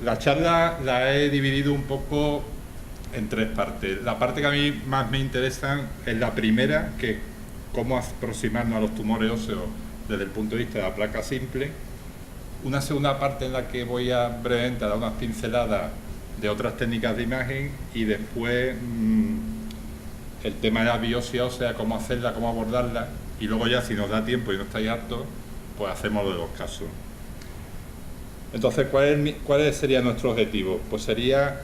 La charla la he dividido un poco en tres partes. La parte que a mí más me interesa es la primera, que es cómo aproximarnos a los tumores óseos desde el punto de vista de la placa simple. Una segunda parte en la que voy a brevemente dar unas pinceladas de otras técnicas de imagen y después el tema de la biopsia ósea, cómo hacerla, cómo abordarla, y luego ya si nos da tiempo y no estáis hartos, pues hacemos lo de los casos. Entonces, ¿cuál sería nuestro objetivo? Pues sería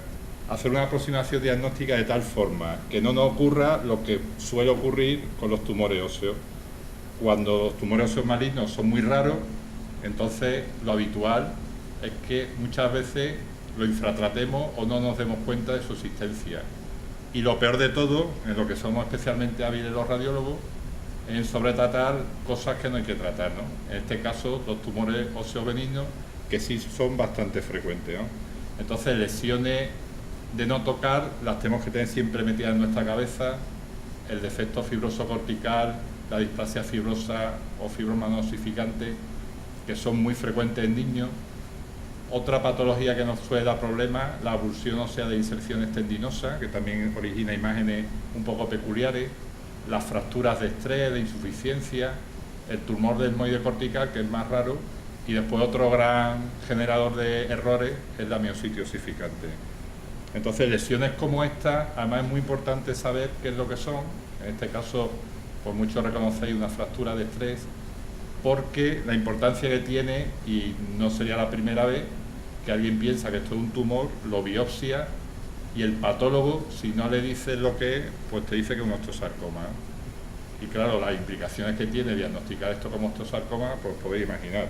hacer una aproximación diagnóstica de tal forma que no nos ocurra lo que suele ocurrir con los tumores óseos. Cuando los tumores óseos malignos son muy raros, entonces lo habitual es que muchas veces lo infratratemos o no nos demos cuenta de su existencia. Y lo peor de todo, en lo que somos especialmente hábiles los radiólogos, es en sobretratar cosas que no hay que tratar, ¿no? En este caso, los tumores óseos benignos, que sí son bastante frecuentes, ¿no? Entonces, lesiones de no tocar las tenemos que tener siempre metidas en nuestra cabeza. El defecto fibroso cortical, la displasia fibrosa o fibroma no osificante, que son muy frecuentes en niños. Otra patología que nos suele dar problemas, la avulsión ósea de inserciones tendinosas, que también origina imágenes un poco peculiares, las fracturas de estrés, de insuficiencia, el tumor delmoide cortical, que es más raro, y después otro gran generador de errores es la miositis osificante. Entonces, lesiones como esta, además es muy importante saber qué es lo que son. En este caso, por mucho reconocéis una fractura de estrés, porque la importancia que tiene, y no sería la primera vez que alguien piensa que esto es un tumor, lo biopsia, y el patólogo, si no le dices lo que es, pues te dice que es un osteosarcoma. Y claro, las implicaciones que tiene diagnosticar esto como osteosarcoma, pues podéis imaginar.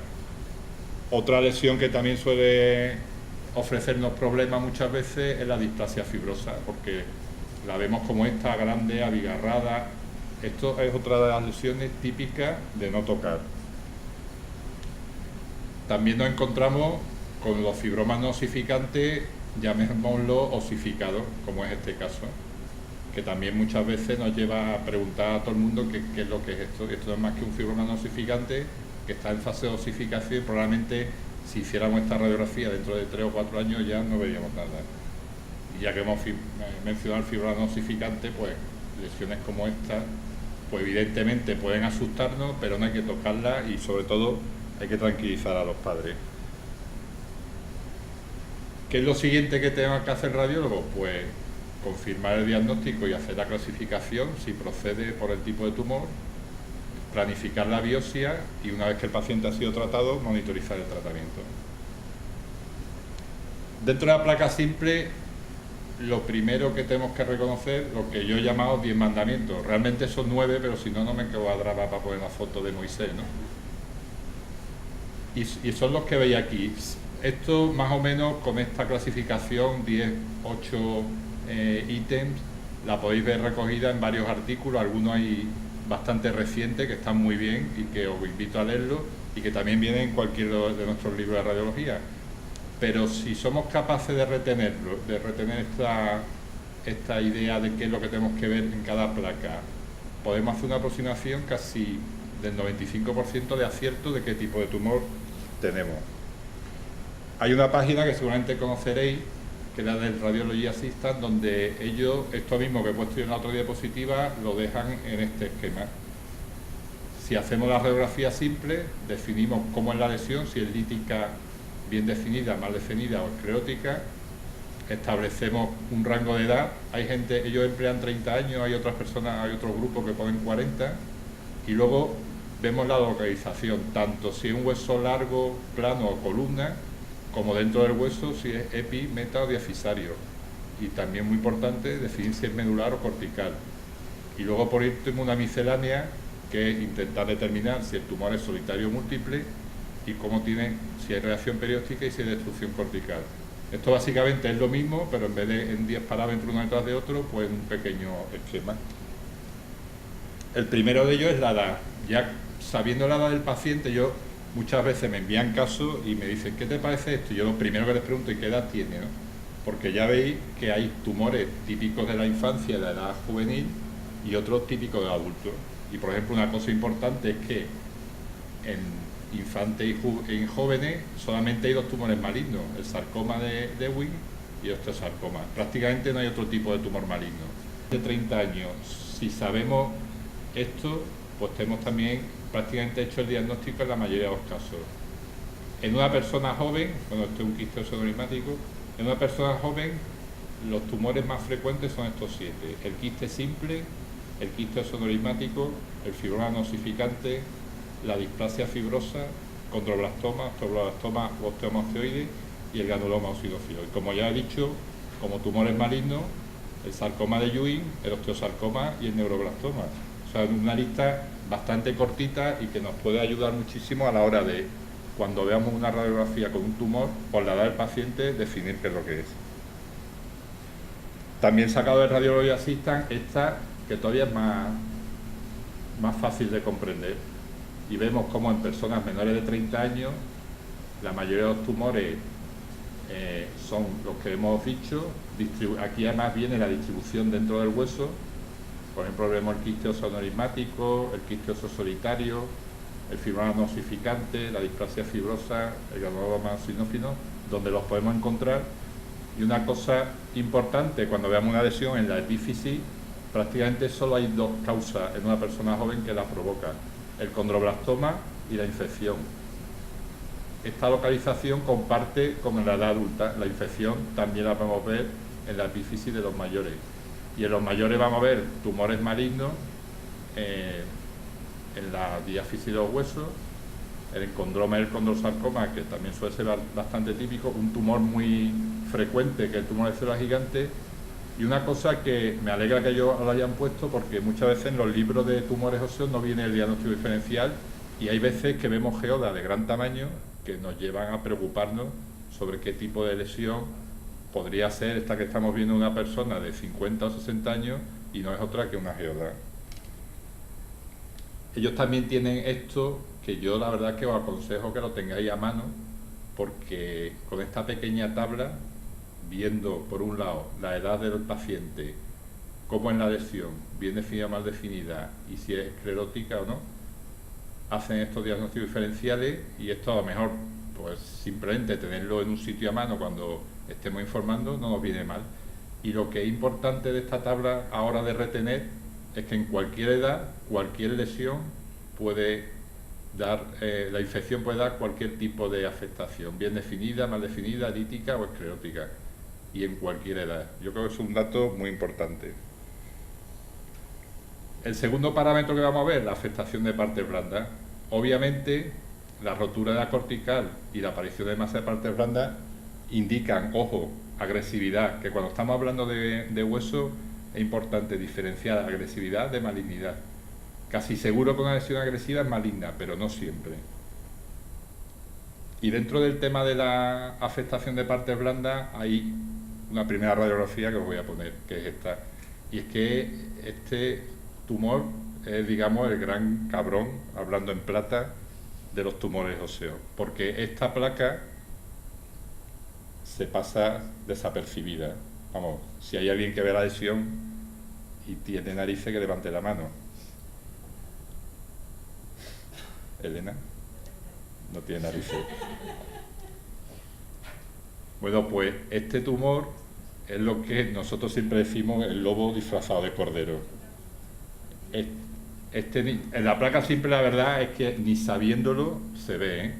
Otra lesión que también suele ofrecernos problemas muchas veces es la displasia fibrosa, porque la vemos como esta, grande, abigarrada. Esto es otra de las lesiones típicas de no tocar. También nos encontramos con los fibromas no osificantes, llamémoslo osificados, como es este caso, que también muchas veces nos lleva a preguntar a todo el mundo qué es lo que es esto. Esto no es más que un fibroma no osificante que está en fase de osificación y probablemente si hiciéramos esta radiografía dentro de 3 o 4 años ya no veríamos nada. Y ya que hemos mencionado el fibroma no osificante, pues lesiones como esta, pues evidentemente pueden asustarnos, pero no hay que tocarlas y sobre todo hay que tranquilizar a los padres. ¿Qué es lo siguiente que tenga que hacer el radiólogo? Pues confirmar el diagnóstico y hacer la clasificación, si procede por el tipo de tumor, planificar la biopsia y una vez que el paciente ha sido tratado, monitorizar el tratamiento. Dentro de la placa simple, lo primero que tenemos que reconocer, lo que yo he llamado 10 mandamientos. Realmente son 9, pero si no, no me cuadraba para poner la foto de Moisés, ¿no? Y son los que veis aquí. Esto más o menos con esta clasificación, 10, 8 ítems, la podéis ver recogida en varios artículos, algunos hay bastante recientes que están muy bien y que os invito a leerlos y que también vienen en cualquier de nuestros libros de radiología. Pero si somos capaces de retenerlo, de retener esta idea de qué es lo que tenemos que ver en cada placa, podemos hacer una aproximación casi del 95% de acierto de qué tipo de tumor tenemos. Hay una página que seguramente conoceréis, que es la del Radiology Assistant, donde ellos, esto mismo que he puesto yo en la otra diapositiva, lo dejan en este esquema. Si hacemos la radiografía simple, definimos cómo es la lesión, si es lítica bien definida, mal definida o esclerótica, establecemos un rango de edad. Hay gente, ellos emplean 30 años, hay otras personas, hay otros grupos que ponen 40, y luego vemos la localización, tanto si es un hueso largo, plano o columna, como dentro del hueso si es epi, meta o diafisario. Y también muy importante definir si es medular o cortical. Y luego por último una miscelánea, que es intentar determinar si el tumor es solitario o múltiple y cómo tiene, si hay reacción perióstica y si hay destrucción cortical. Esto básicamente es lo mismo, pero en vez de en 10 parámetros uno detrás de otro, pues en un pequeño esquema. El primero de ellos es la edad. Ya sabiendo la edad del paciente, yo muchas veces me envían casos y me dicen, ¿qué te parece esto? Y yo lo primero que les pregunto es qué edad tiene, ¿no? Porque ya veis que hay tumores típicos de la infancia, de la edad juvenil, y otros típicos de adultos. Y por ejemplo, una cosa importante es que infantes y en jóvenes solamente hay 2 tumores malignos, el sarcoma de Ewing y osteosarcoma. Prácticamente no hay otro tipo de tumor maligno. De 30 años, si sabemos esto, pues tenemos también prácticamente hecho el diagnóstico en la mayoría de los casos. En una persona joven, bueno, esto es un quiste osorhimático, en una persona joven los tumores más frecuentes son estos 7: el quiste simple, el quiste osorhimático, el fibroma nosificante, la displasia fibrosa, condroblastoma, osteoblastoma o osteoma osteoide y el granuloma osidófilo. Y como ya he dicho, como tumores malignos, el sarcoma de Ewing, el osteosarcoma y el neuroblastoma. O sea, una lista bastante cortita y que nos puede ayudar muchísimo a la hora de, cuando veamos una radiografía con un tumor, por la edad del paciente, definir qué es lo que es. También sacado de Radiology Assistant esta, que todavía es más fácil de comprender. Y vemos cómo en personas menores de 30 años, la mayoría de los tumores son los que hemos dicho. Aquí además viene la distribución dentro del hueso. Por ejemplo, vemos el quiste osorhimático, el quiste solitario, el fibroma nosificante, la displasia fibrosa, el granuloma osidófilo, donde los podemos encontrar. Y una cosa importante, cuando veamos una lesión en la epífisis, prácticamente solo hay 2 causas en una persona joven que la provocan: el condroblastoma y la infección. Esta localización comparte con la edad adulta. La infección también la podemos ver en la epífisis de los mayores. Y en los mayores vamos a ver tumores malignos en la diáfisis de los huesos, el condroma y el condrosarcoma, que también suele ser bastante típico, un tumor muy frecuente que es el tumor de células gigantes. Y una cosa que me alegra que ellos lo hayan puesto, porque muchas veces en los libros de tumores óseos no viene el diagnóstico diferencial y hay veces que vemos geodas de gran tamaño que nos llevan a preocuparnos sobre qué tipo de lesión podría ser esta que estamos viendo en una persona de 50 o 60 años y no es otra que una geoda. Ellos también tienen esto, que yo la verdad que os aconsejo que lo tengáis a mano, porque con esta pequeña tabla, viendo por un lado la edad del paciente, cómo en la lesión, bien definida o mal definida, y si es esclerótica o no, hacen estos diagnósticos diferenciales. Y esto a lo mejor, pues simplemente tenerlo en un sitio a mano cuando estemos informando no nos viene mal. Y lo que es importante de esta tabla ahora de retener es que en cualquier edad, cualquier lesión puede dar, la infección puede dar cualquier tipo de afectación, bien definida, mal definida, lítica o esclerótica, y en cualquier edad. Yo creo que es un dato muy importante. El segundo parámetro que vamos a ver, la afectación de partes blandas. Obviamente, la rotura de la cortical y la aparición de masa de partes blandas indican, ojo, agresividad, que cuando estamos hablando de hueso es importante diferenciar agresividad de malignidad. Casi seguro que una lesión agresiva es maligna, pero no siempre. Y dentro del tema de la afectación de partes blandas hay una primera radiografía que os voy a poner, que es esta. Y es que este tumor es, digamos, el gran cabrón, hablando en plata, de los tumores óseos, porque esta placa se pasa desapercibida. Vamos, si hay alguien que ve la lesión y tiene narices, que levante la mano. Elena no tiene narices. Bueno, pues este tumor es lo que nosotros siempre decimos el lobo disfrazado de cordero. En la placa simple la verdad es que ni sabiéndolo se ve, ¿eh?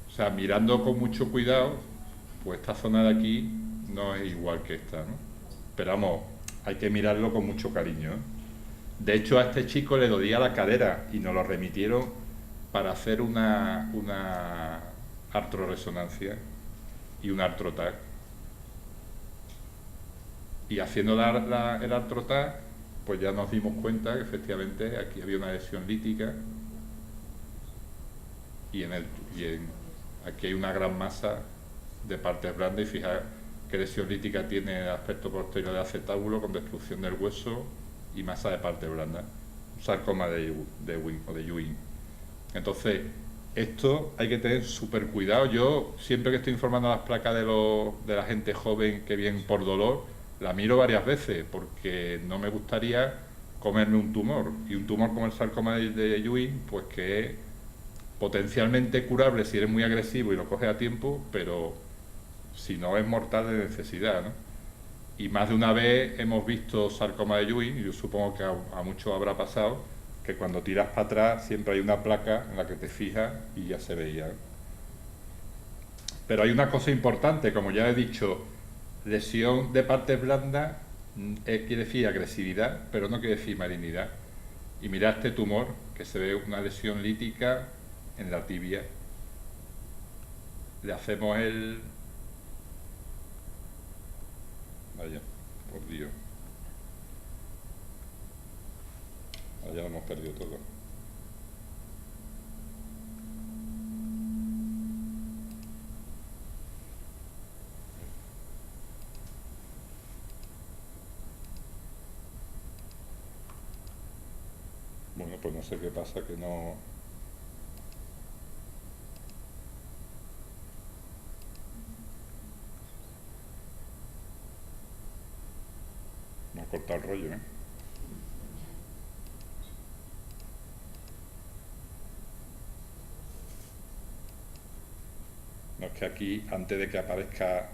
O sea, mirando con mucho cuidado, pues esta zona de aquí no es igual que esta, ¿no? Pero vamos, hay que mirarlo con mucho cariño, ¿eh? De hecho, a este chico le dolía la cadera y nos lo remitieron para hacer una artroresonancia y un artrotac. Y haciendo el artrotac, pues ya nos dimos cuenta que efectivamente aquí había una lesión lítica y aquí hay una gran masa de partes blandas. Y fijaos qué lesión lítica tiene el aspecto posterior del acetábulo, con destrucción del hueso y masa de partes blandas, un sarcoma de Ewing. Entonces, esto hay que tener súper cuidado. Yo, siempre que estoy informando las placas de la gente joven que viene por dolor, la miro varias veces porque no me gustaría comerme un tumor. Y un tumor como el sarcoma de Ewing, pues que es potencialmente curable si eres muy agresivo y lo coges a tiempo, pero si no es mortal de necesidad, ¿no? Y más de una vez hemos visto sarcoma de Ewing, y yo supongo que a muchos habrá pasado, que cuando tiras para atrás siempre hay una placa en la que te fijas y ya se veía, ¿no? Pero hay una cosa importante, como ya he dicho, lesión de partes blandas quiere decir agresividad, pero no quiere decir malignidad. Y mira este tumor, que se ve una lesión lítica en la tibia. Le hacemos el... Vaya, por Dios. Ya lo hemos perdido todo. Bueno, pues no sé qué pasa, que no... Me ha cortado el rollo, ¿eh? No, es que aquí, antes de que aparezca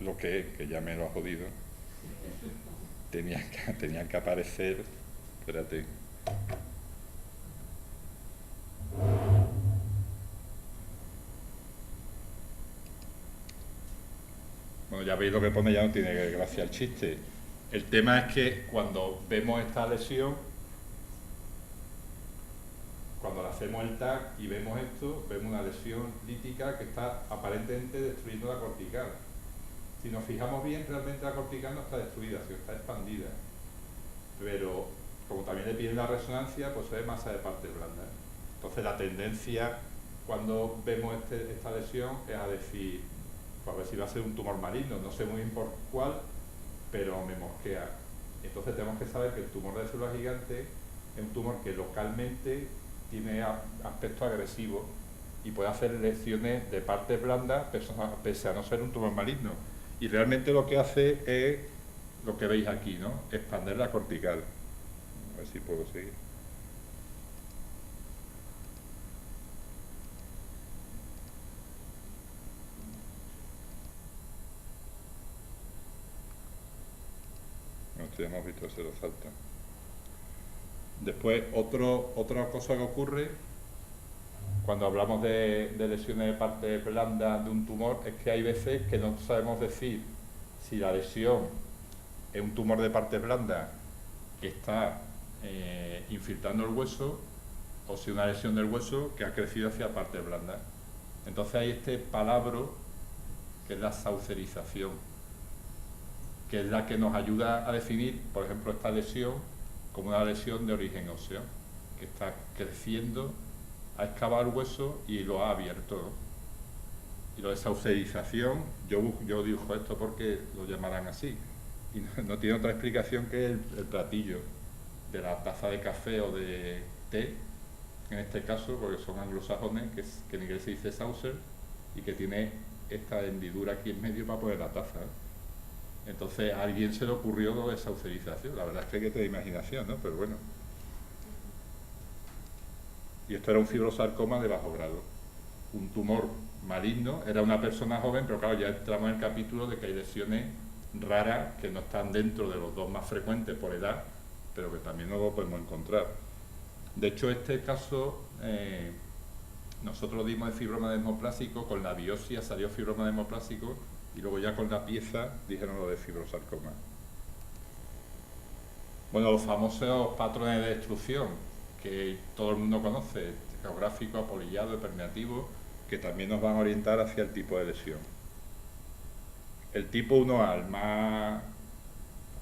lo que es, que ya me lo ha jodido, tenía que aparecer... Espérate. Bueno, ya veis lo que pone, ya no tiene gracia el chiste. El tema es que cuando vemos esta lesión, cuando le hacemos el TAC y vemos esto, vemos una lesión lítica que está aparentemente destruyendo la cortical. Si nos fijamos bien, realmente la cortical no está destruida, sino está expandida. Pero como también le piden la resonancia, pues se ve masa de partes blandas. Entonces la tendencia cuando vemos esta lesión es a decir, pues a ver si va a ser un tumor maligno, no sé muy bien por cuál, pero me mosquea. Entonces tenemos que saber que el tumor de células gigantes es un tumor que localmente tiene aspecto agresivo y puede hacer lesiones de partes blandas pese a no ser un tumor maligno. Y realmente lo que hace es lo que veis aquí, ¿no? Expander la cortical. A ver si puedo seguir. Esto ya hemos visto, se lo salta. Después, otra cosa que ocurre cuando hablamos de lesiones de parte blanda de un tumor es que hay veces que no sabemos decir si la lesión es un tumor de parte blanda que está infiltrando el hueso o si una lesión del hueso que ha crecido hacia parte blanda. Entonces hay este palabro que es la saucerización, que es la que nos ayuda a definir, por ejemplo, esta lesión como una lesión de origen óseo, que está creciendo, ha excavado el hueso y lo ha abierto, ¿no? Y lo de saucerización, yo dibujo esto porque lo llamarán así, y no tiene otra explicación que el platillo de la taza de café o de té, en este caso, porque son anglosajones, que en inglés se dice saucer, y que tiene esta hendidura aquí en medio para poner la taza, ¿no? Entonces a alguien se le ocurrió lo de saucerización, la verdad es que hay que tener imaginación, ¿no? Pero bueno. Y esto era un fibrosarcoma de bajo grado, un tumor maligno, era una persona joven, pero claro, ya entramos en el capítulo de que hay lesiones raras que no están dentro de los dos más frecuentes por edad, pero que también no lo podemos encontrar. De hecho, este caso, nosotros lo dimos de fibroma desmoplásico, con la biopsia salió fibroma desmoplásico, y luego ya con la pieza dijeron lo de fibrosarcoma. Bueno, los famosos patrones de destrucción que todo el mundo conoce, geográfico, apolillado, permeativo, que también nos van a orientar hacia el tipo de lesión. El tipo 1A, el más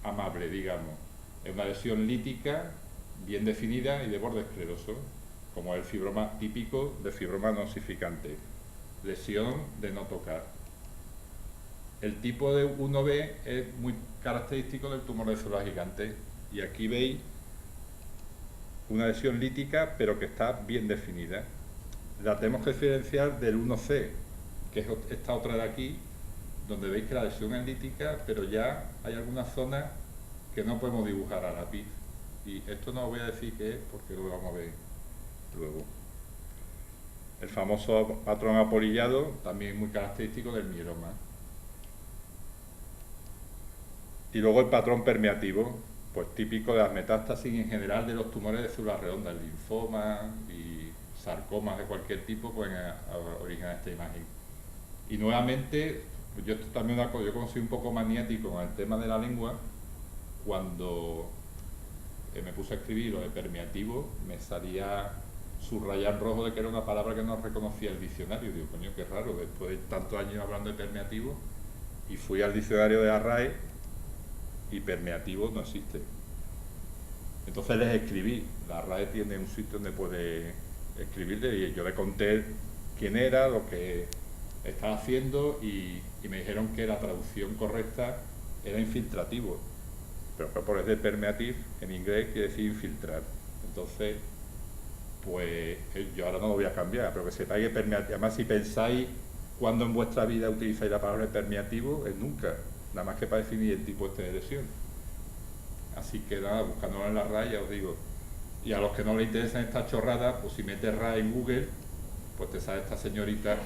amable, digamos, es una lesión lítica, bien definida y de borde escleroso, como el fibroma típico de fibroma no osificante, lesión de no tocar. El tipo de 1B es muy característico del tumor de células gigantes, y aquí veis una lesión lítica pero que está bien definida. La tenemos que diferenciar del 1C, que es esta otra de aquí, donde veis que la lesión es lítica, pero ya hay algunas zonas que no podemos dibujar a lápiz. Y esto no os voy a decir qué es, porque lo vamos a ver luego. El famoso patrón apolillado, también muy característico del mieloma. Y luego el patrón permeativo, pues típico de las metástasis y en general de los tumores de células redondas, linfomas y sarcomas de cualquier tipo pueden originar esta imagen. Y nuevamente, pues yo esto también yo como soy un poco maniático con el tema de la lengua, cuando me puse a escribir lo de permeativo, me salía subrayar rojo de que era una palabra que no reconocía el diccionario. Digo, coño, qué raro, después de tantos años hablando de permeativo, y fui al diccionario de la RAE y permeativo no existe. Entonces les escribí, la RAE tiene un sitio donde puede escribirle y yo le conté quién era, lo que estaba haciendo y me dijeron que la traducción correcta era infiltrativo, pero por es de permeative en inglés quiere decir infiltrar. Entonces, pues yo ahora no lo voy a cambiar, pero que sepáis que permeativo, además si pensáis cuando en vuestra vida utilizáis la palabra permeativo, es nunca, nada más que para definir el tipo este de lesión. Así que nada, buscándolo en la RAE, ya os digo. Y a los que no les interesan esta chorrada, pues si metes RAE en Google, pues te sale esta señorita,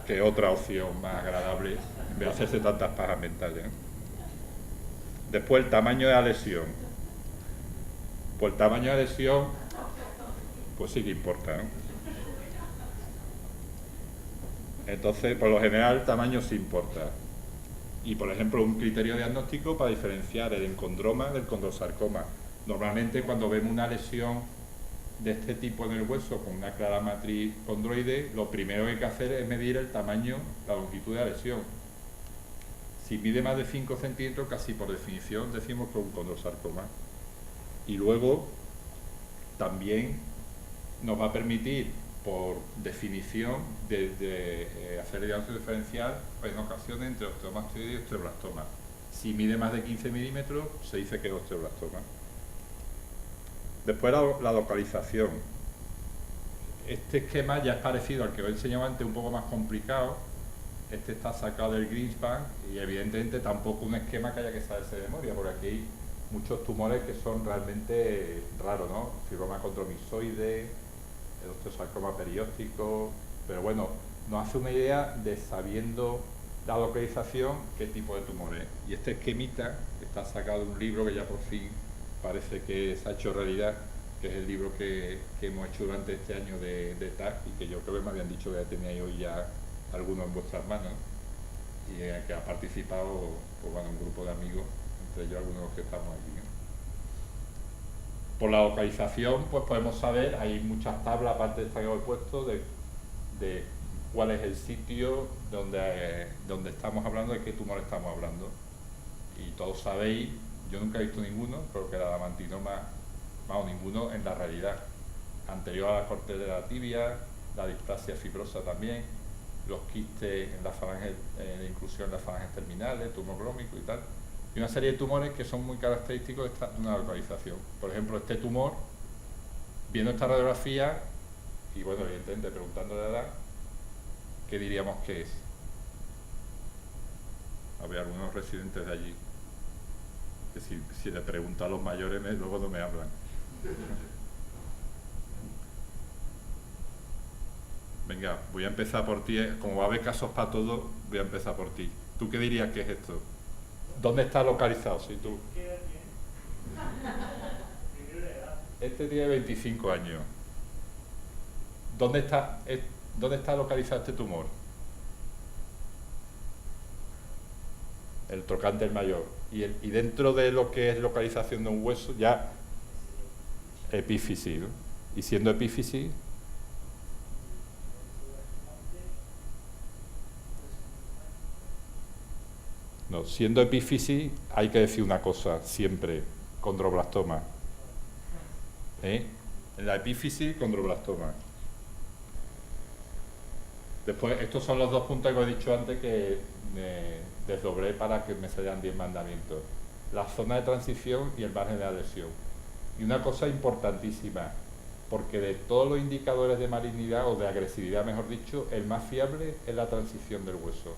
que es otra opción más agradable, en vez de hacerse tantas pajas mentales, ¿eh? Después el tamaño de la lesión. Pues el tamaño de la lesión, pues sí que importa, ¿no? Entonces, por lo general, el tamaño sí importa. Y, por ejemplo, un criterio diagnóstico para diferenciar el encondroma del condrosarcoma. Normalmente, cuando vemos una lesión de este tipo en el hueso con una clara matriz condroide, lo primero que hay que hacer es medir el tamaño, la longitud de la lesión. Si mide más de 5 centímetros, casi por definición decimos que es un condrosarcoma. Y luego, también nos va a permitir, por definición, de hacer el diagnóstico diferencial en ocasiones entre osteomastoide y osteoblastoma. Si mide más de 15 milímetros, se dice que es osteoblastoma. Después la localización. Este esquema ya es parecido al que os he enseñado antes, un poco más complicado. Este está sacado del Greenspan y evidentemente tampoco un esquema que haya que saberse de memoria, porque aquí hay muchos tumores que son realmente raros, ¿no? Fibroma condromisoide, el osteosarcoma perióstico, pero bueno, nos hace una idea de, sabiendo la localización, qué tipo de tumor es. Y este esquemita está sacado de un libro que ya por fin parece que se ha hecho realidad, que es el libro que hemos hecho durante este año de TAC y que yo creo que me habían dicho que ya teníais hoy ya algunos en vuestras manos y en el que ha participado, pues bueno, un grupo de amigos, entre ellos algunos que estamos aquí, ¿no? Por la localización, pues podemos saber, hay muchas tablas aparte de esta que os he puesto, de cuál es el sitio donde estamos hablando, de qué tumor estamos hablando. Y todos sabéis, yo nunca he visto ninguno, pero que el adamantinoma, vamos, ninguno en la realidad. Anterior a la corte de la tibia, la displasia fibrosa también, los quistes en las falanges, de inclusión en las falanges terminales, tumor glómico y tal. Y una serie de tumores que son muy característicos de una localización. Por ejemplo, este tumor, viendo esta radiografía, y bueno, evidentemente preguntando la edad, ¿qué diríamos que es? Había algunos residentes de allí, que si le pregunto a los mayores, luego no me hablan. Venga, voy a empezar por ti. Como va a haber casos para todos, voy a empezar por ti. ¿Tú qué dirías que es esto? ¿Dónde está localizado? Si tú. ¿Qué edad tiene? Este tiene 25 años. ¿Dónde está localizado este tumor? El trocánter mayor. Y dentro de lo que es localización de un hueso, ya epífisis, ¿no? Y siendo epífisis, no, siendo epífisis hay que decir una cosa siempre, condroblastoma. En la epífisis, condroblastoma. Después, estos son los dos puntos que os he dicho antes que me desdoblé para que me salieran 10 mandamientos. La zona de transición y el margen de adhesión. Y una cosa importantísima, porque de todos los indicadores de malignidad o de agresividad, mejor dicho, el más fiable es la transición del hueso.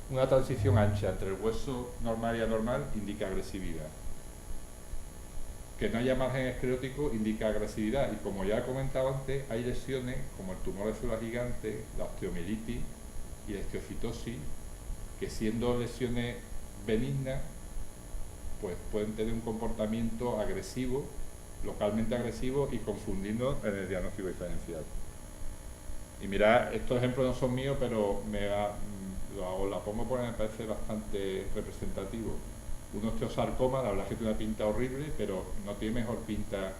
Una transición ancha entre el hueso normal y anormal indica agresividad. Que no haya margen esclerótico indica agresividad, y como ya he comentado antes, hay lesiones como el tumor de célula gigante, la osteomielitis y la osteocitosis, que siendo lesiones benignas, pues pueden tener un comportamiento agresivo, localmente agresivo, y confundirnos en el diagnóstico diferencial. Y mirad, estos ejemplos no son míos, pero os la pongo porque me parece bastante representativo. Un osteosarcoma, la verdad es que tiene una pinta horrible, pero no tiene mejor pinta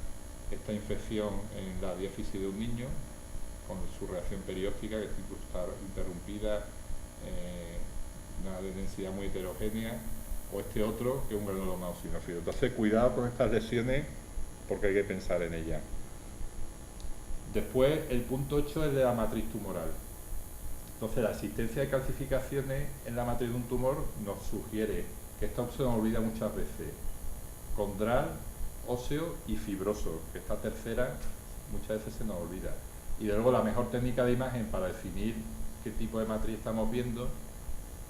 esta infección en la diáfisis de un niño, con su reacción perióstica que está interrumpida, una densidad muy heterogénea, o este otro que es un granuloma eosinófilo. Entonces, cuidado con estas lesiones porque hay que pensar en ellas. Después, el punto 8 es de la matriz tumoral. Entonces, la existencia de calcificaciones en la matriz de un tumor nos sugiere que esta se nos olvida muchas veces: condral, óseo y fibroso, que esta tercera muchas veces se nos olvida. Y de luego la mejor técnica de imagen para definir qué tipo de matriz estamos viendo,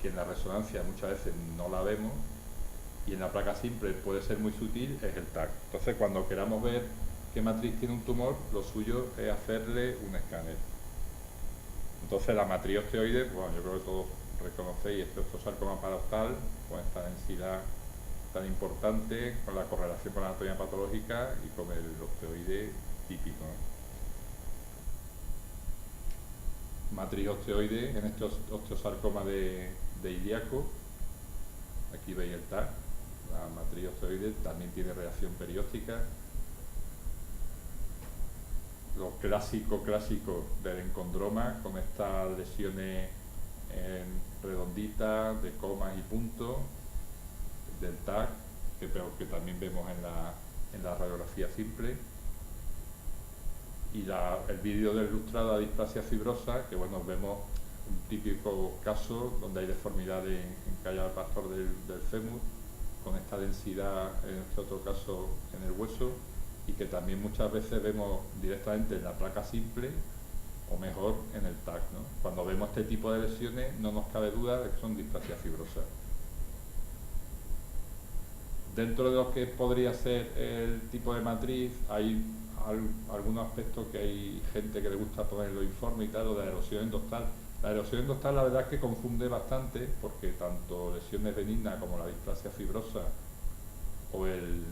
que en la resonancia muchas veces no la vemos y en la placa simple puede ser muy sutil, es el TAC. Entonces, cuando queramos ver qué matriz tiene un tumor, lo suyo es hacerle un escáner. Entonces, la matriz osteoide, bueno, yo creo que todos reconocéis este osteosarcoma paractal, con esta densidad tan importante, con la correlación con la anatomía patológica y con el osteoide típico, ¿no? Matriz osteoide en este osteosarcoma de ilíaco. Aquí veis el TAC. La matriz osteoide también tiene reacción perióstica. Lo clásico del encondroma, con estas lesiones redonditas de comas y puntos, del TAC, que también vemos en la radiografía simple. Y el vídeo del ilustrado a displasia fibrosa, que bueno, vemos un típico caso donde hay deformidad en calla pastor del fémur, con esta densidad, en este otro caso en el hueso, y que también muchas veces vemos directamente en la placa simple, o mejor en el TAC, ¿no? Cuando vemos este tipo de lesiones no nos cabe duda de que son displasias fibrosas. Dentro de lo que podría ser el tipo de matriz, hay algunos aspectos que hay gente que le gusta poner en los informes y tal, lo de erosión endostal. La erosión endostal, la verdad es que confunde bastante, porque tanto lesiones benignas como la displasia fibrosa o el...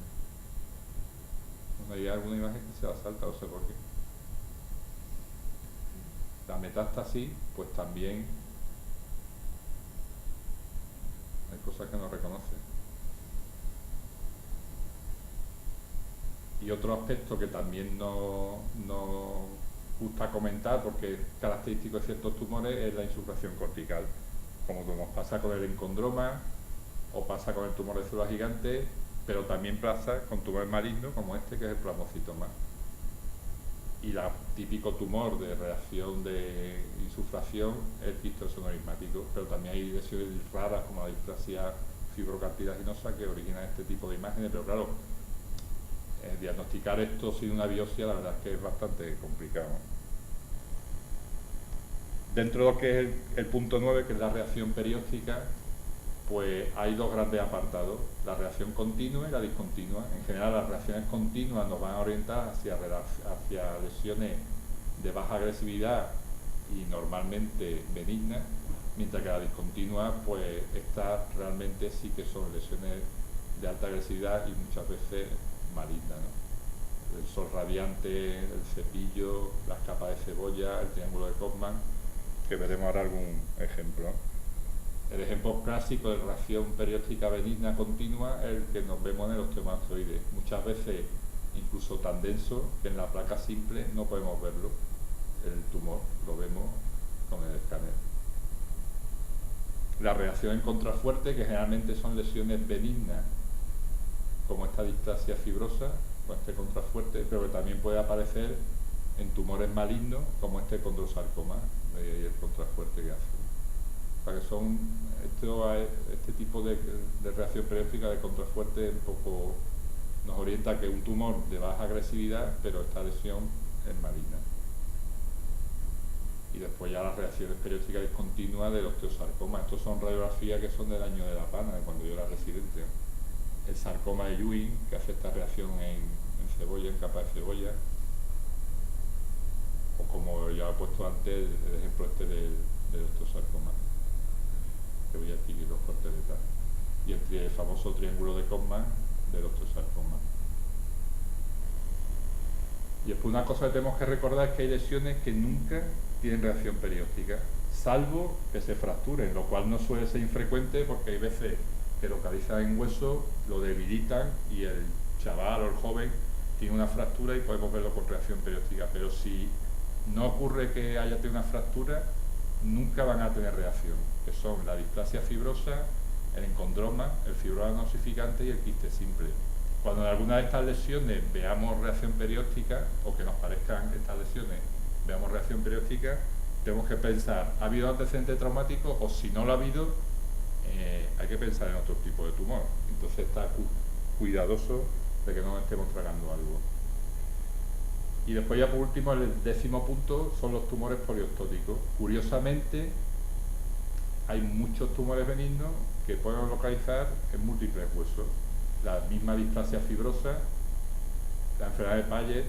hay alguna imagen que se la salta, no sé por qué. La metástasis, pues también hay cosas que no reconoce. Y otro aspecto que también nos gusta comentar, porque es característico de ciertos tumores, es la insuflación cortical, como nos pasa con el encondroma o pasa con el tumor de célula gigante, pero también pasa con tumores malignos como este, que es el plasmocitoma. Y el típico tumor de reacción de insuflación es el quiste sonorismático, pero también hay lesiones raras como la displasia fibrocartilaginosa que originan este tipo de imágenes, pero claro, diagnosticar esto sin una biopsia la verdad es que es bastante complicado. Dentro de lo que es el punto 9, que es la reacción perióstica, pues hay dos grandes apartados: la reacción continua y la discontinua. En general, las reacciones continuas nos van a orientar hacia lesiones de baja agresividad y normalmente benignas, mientras que la discontinua, pues estas realmente sí que son lesiones de alta agresividad y muchas veces maligna, ¿no? El sol radiante, el cepillo, las capas de cebolla, el triángulo de Kaufman, que veremos ahora algún ejemplo. El ejemplo clásico de reacción perióstica benigna continua es el que nos vemos en el osteoma osteoide, muchas veces incluso tan denso que en la placa simple no podemos verlo. El tumor lo vemos con el escáner. La reacción en contrafuerte, que generalmente son lesiones benignas, como esta displasia fibrosa, con este contrafuerte, pero que también puede aparecer en tumores malignos, como este condrosarcoma, y el contrafuerte que hace. O sea que son este tipo de reacción periódica de contrafuerte un poco nos orienta a que un tumor de baja agresividad, pero esta lesión es maligna. Y después ya las reacciones periódicas discontinuas del osteosarcoma. Estos son radiografías que son del año de la pana, de cuando yo era residente. El sarcoma de Ewing, que hace esta reacción en cebolla, en capa de cebolla. O como ya he puesto antes, el ejemplo este del osteosarcoma. Que voy aquí los cortes de tal. Y el famoso triángulo de Kaufman del osteosarcoma. Y después una cosa que tenemos que recordar es que hay lesiones que nunca tienen reacción periódica, salvo que se fracturen, lo cual no suele ser infrecuente porque hay veces que localizan en hueso, lo debilitan y el chaval o el joven tiene una fractura y podemos verlo con reacción periódica, pero si no ocurre que haya tenido una fractura, nunca van a tener reacción, que son la displasia fibrosa, el encondroma, el fibroma nosificante y el quiste simple. Cuando en alguna de estas lesiones veamos reacción periódica, o que nos parezcan estas lesiones, veamos reacción periódica, tenemos que pensar, ¿ha habido antecedente traumático? O si no lo ha habido, hay que pensar en otro tipo de tumor. Entonces está cuidadoso de que no estemos tragando algo. Y después ya por último, el 10º punto son los tumores poliostóticos. Curiosamente, hay muchos tumores benignos que podemos localizar en múltiples huesos. La misma displasia fibrosa, la enfermedad de Paget,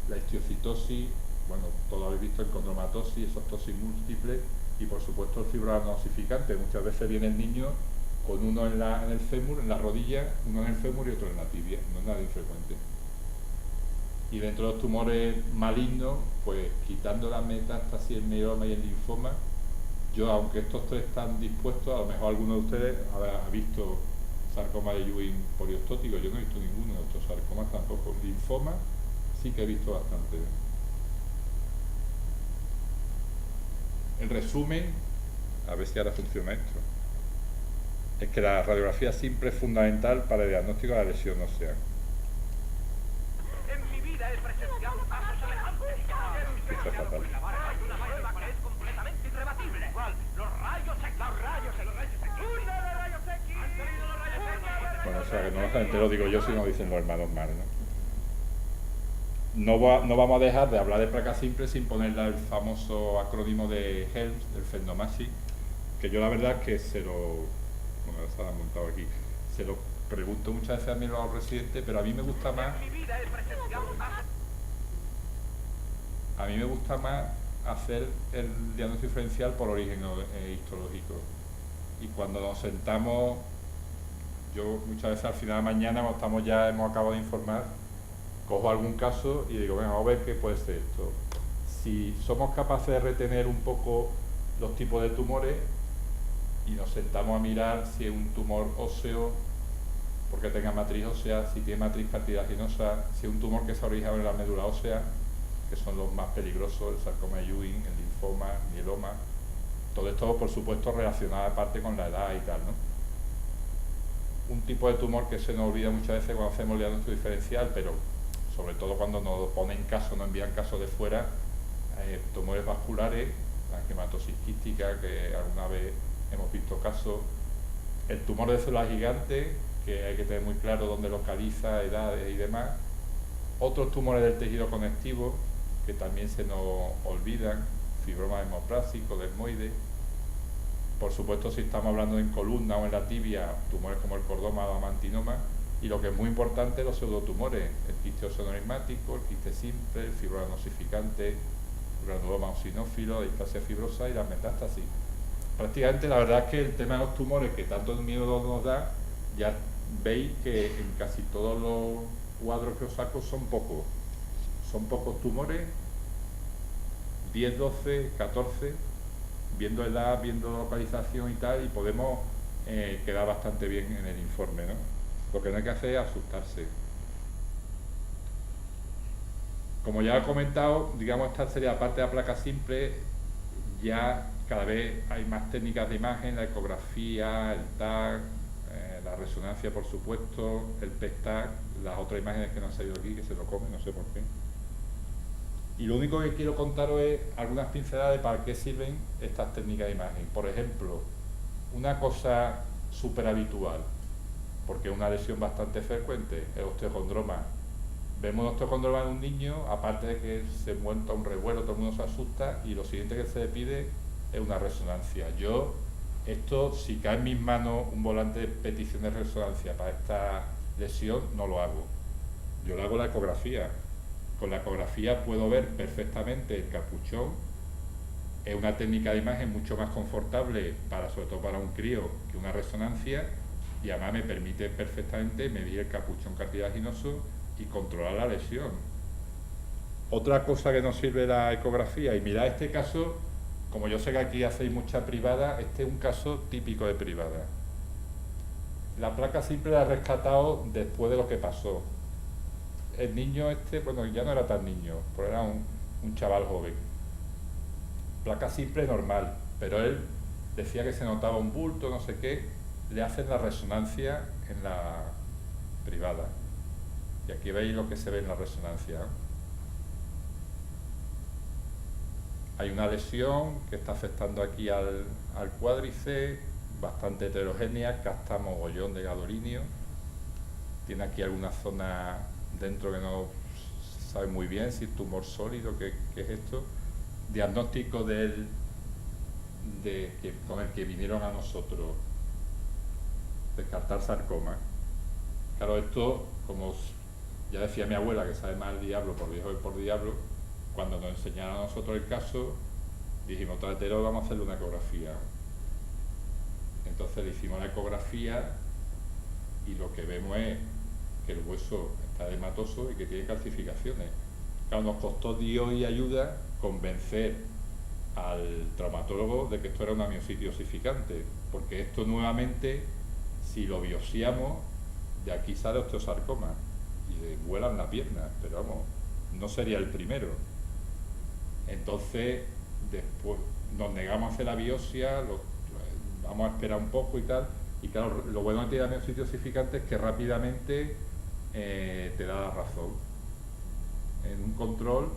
la histiocitosis, bueno, todo lo habéis visto, encondromatosis, exostosis múltiple y por supuesto el fibroma nosificante. Muchas veces viene el niño con uno en el fémur, en la rodilla, uno en el fémur y otro en la tibia, no es nada infrecuente. Y dentro de los tumores malignos, pues quitando la metástasis, el mieloma y el linfoma, yo, aunque estos tres están dispuestos, a lo mejor alguno de ustedes ha visto sarcoma de Ewing poliostótico, yo no he visto ninguno de estos sarcomas tampoco. Linfoma sí que he visto bastante. En resumen, a ver si ahora funciona esto, es que la radiografía simple es fundamental para el diagnóstico de la lesión ósea. En mi vida he presenciado un caso semejante. Eso es fatal. Hay una prueba que es completamente irrebatible. ¿Cuál? Los rayos X. Los rayos X. ¡Una de rayos X! ¿Han salido los rayos X? Bueno, o sea, que no solamente lo digo yo, sino lo dicen los hermanos Mar, ¿no? No vamos a dejar de hablar de placa simple sin ponerle el famoso acrónimo de Helms, el Felnomasi, que yo la verdad es que se lo... Bueno, ahora se lo han montado aquí. Se lo pregunto muchas veces a mí los residentes, pero a mí me gusta más... A mí me gusta más hacer el diagnóstico diferencial por origen histológico. Y cuando nos sentamos, yo muchas veces al final de la mañana, cuando estamos ya, hemos acabado de informar, cojo algún caso y digo, venga, vamos a ver qué puede ser esto. Si somos capaces de retener un poco los tipos de tumores y nos sentamos a mirar si es un tumor óseo, porque tenga matriz ósea, si tiene matriz cartilaginosa, si es un tumor que se ha originado en la médula ósea, que son los más peligrosos, el sarcoma de Ewing, el linfoma, el mieloma, todo esto por supuesto relacionado aparte con la edad y tal, ¿no? Un tipo de tumor que se nos olvida muchas veces cuando hacemos el diagnóstico diferencial, pero sobre todo cuando nos ponen casos, nos envían casos de fuera, tumores vasculares, la angiomatosis quística, que alguna vez hemos visto casos, el tumor de células gigantes, que hay que tener muy claro dónde localiza, edades y demás, otros tumores del tejido conectivo, que también se nos olvidan, fibroma hemoplásico, dermoide. Por supuesto, si estamos hablando en columna o en la tibia, tumores como el cordoma o amantinoma, y lo que es muy importante, los pseudotumores, el quiste oseoneumático, el quiste simple, el fibroma nosificante, el granuloma eosinófilo, la displasia fibrosa y la metástasis. Prácticamente la verdad es que el tema de los tumores, que tanto miedo nos da, ya veis que en casi todos los cuadros que os saco son pocos tumores, 10, 12, 14, viendo edad, viendo localización y tal, y podemos quedar bastante bien en el informe, ¿no? Lo que no hay que hacer es asustarse. Como ya he comentado, digamos, esta sería la parte de la placa simple, ya cada vez hay más técnicas de imagen, la ecografía, el TAC, la resonancia, por supuesto, el PET-TAC, las otras imágenes que no han salido aquí, que se lo comen, no sé por qué. Y lo único que quiero contaros es algunas pinceladas de para qué sirven estas técnicas de imagen. Por ejemplo, una cosa súper habitual, porque es una lesión bastante frecuente, el osteocondroma vemos un osteocondroma en un niño, aparte de que se monta un revuelo, todo el mundo se asusta, y lo siguiente que se le pide es una resonancia. Yo, esto, si cae en mis manos un volante de petición de resonancia para esta lesión, no lo hago. Yo le hago la ecografía. Con la ecografía puedo ver perfectamente el capuchón. Es una técnica de imagen mucho más confortable, sobre todo para un crío, que una resonancia, y además me permite perfectamente medir el capuchón cartilaginoso y controlar la lesión. Otra cosa que nos sirve la ecografía, y mirad este caso, como yo sé que aquí hacéis mucha privada, este es un caso típico de privada. La placa simple la he rescatado después de lo que pasó. El niño este, bueno, ya no era tan niño, pero era un chaval joven. Placa simple normal, pero él decía que se notaba un bulto, no sé qué, le hacen la resonancia en la privada. Y aquí veis lo que se ve en la resonancia. Hay una lesión que está afectando aquí al cuádriceps, bastante heterogénea, capta mogollón de gadolinio. Tiene aquí alguna zona dentro que no se sabe muy bien si es tumor sólido, qué es esto. Diagnóstico con el que vinieron a nosotros, descartar sarcoma. Claro, esto, como ya decía mi abuela, que sabe más el diablo por viejo que por diablo, cuando nos enseñaron a nosotros el caso, dijimos, tratero, vamos a hacerle una ecografía. Entonces le hicimos la ecografía y lo que vemos es que el hueso está edematoso y que tiene calcificaciones. Claro, nos costó Dios y ayuda convencer al traumatólogo de que esto era una miositis osificante, porque esto nuevamente, si lo biopsiamos, de aquí sale osteosarcoma y vuelan la pierna, pero vamos, no sería el primero. Entonces, después nos negamos a hacer la biopsia, vamos a esperar un poco y tal, y claro, lo bueno que tiene la miositis osificante es que rápidamente te da la razón. En un control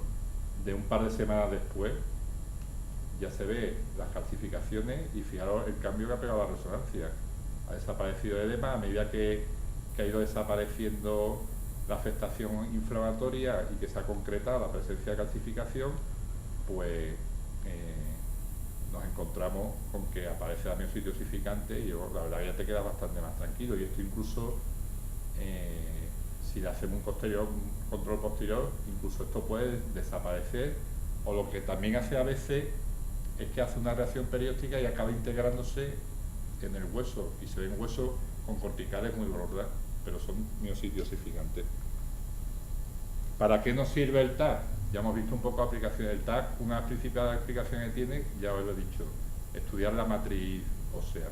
de un par de semanas después ya se ve las calcificaciones y fijaros el cambio que ha pegado la resonancia. Ha desaparecido el edema a medida que ha ido desapareciendo la afectación inflamatoria y que se ha concretado la presencia de calcificación, pues nos encontramos con que aparece la miositis osificante y la verdad ya te queda bastante más tranquilo. Y esto incluso si le hacemos un control posterior, incluso esto puede desaparecer, o lo que también hace a veces es que hace una reacción perióstica y acaba integrándose en el hueso, y se ven huesos con corticales muy gordas, pero son miositis osificantes. ¿Para qué nos sirve el TAC? Ya hemos visto un poco la aplicación del TAC. Una principal aplicación que tiene, ya os lo he dicho, estudiar la matriz ósea.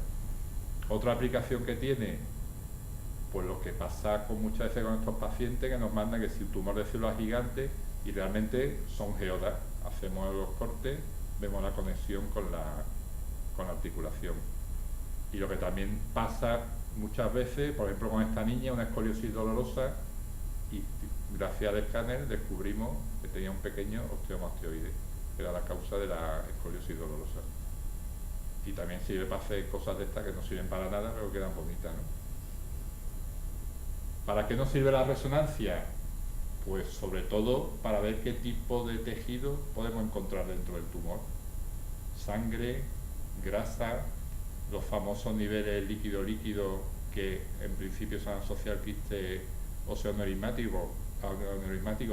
Otra aplicación que tiene, pues lo que pasa muchas veces con estos pacientes, que nos mandan que si un tumor de células gigantes, y realmente son geodas, hacemos los cortes, vemos la conexión con la articulación. Y lo que también pasa muchas veces, por ejemplo con esta niña, una escoliosis dolorosa, y gracias al escáner descubrimos que tenía un pequeño osteomastoide, que era la causa de la escoliosis dolorosa. Y también sirve para hacer cosas de estas que no sirven para nada, pero quedan bonitas, ¿no? ¿Para qué nos sirve la resonancia? Pues sobre todo para ver qué tipo de tejido podemos encontrar dentro del tumor. Sangre, grasa, los famosos niveles líquido-líquido que en principio se han asociado al quiste óseo neurismático,